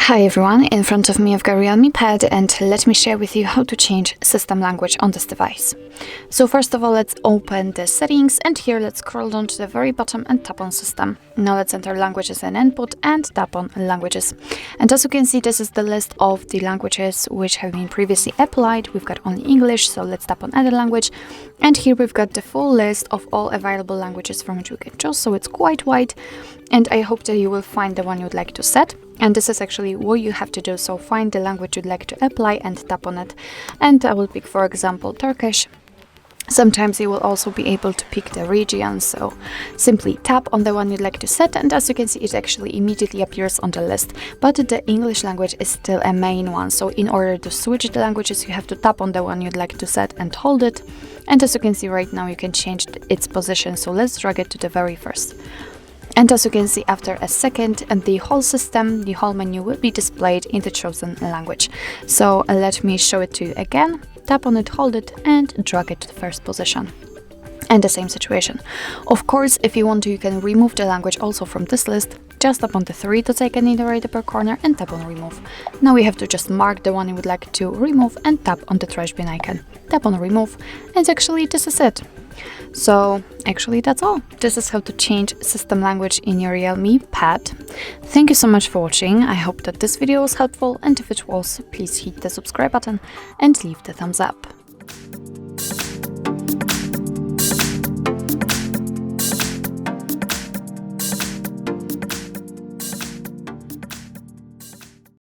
Hi everyone, in front of me I've got REALME Pad, and let me share with you how to change system language on this device. So first of all, let's open the settings, and here let's scroll down to the very bottom and tap on system. Now let's enter languages and input and tap on languages. And as you can see, this is the list of the languages which have been previously applied. We've got only English, so let's tap on add language. And here we've got the full list of all available languages from which we can choose, so it's quite wide. And I hope that you will find the one you'd like to set. And this is actually what you have to do. So find the language you'd like to apply and tap on it. And I will pick, for example, Turkish. Sometimes you will also be able to pick the region, so simply tap on the one you'd like to set, and as you can see, it actually immediately appears on the list. But the English language is still a main one, so in order to switch the languages, you have to tap on the one you'd like to set and hold it. And as you can see right now, you can change its position, so let's drag it to the very first. And as you can see, after a second, and the whole system, the whole menu will be displayed in the chosen language. So let me show it to you again. Tap on it, hold it, and drag it to the first position. And the same situation. Of course, if you want to, you can remove the language also from this list. Just tap on the three dots icon in the right upper corner and tap on remove. Now we have to just mark the one you would like to remove and tap on the trash bin icon. Tap on remove, and actually this is it. So actually that's all. This is how to change system language in your REALME Pad. Thank you so much for watching. I hope that this video was helpful, and if it was, please hit the subscribe button and leave the thumbs up.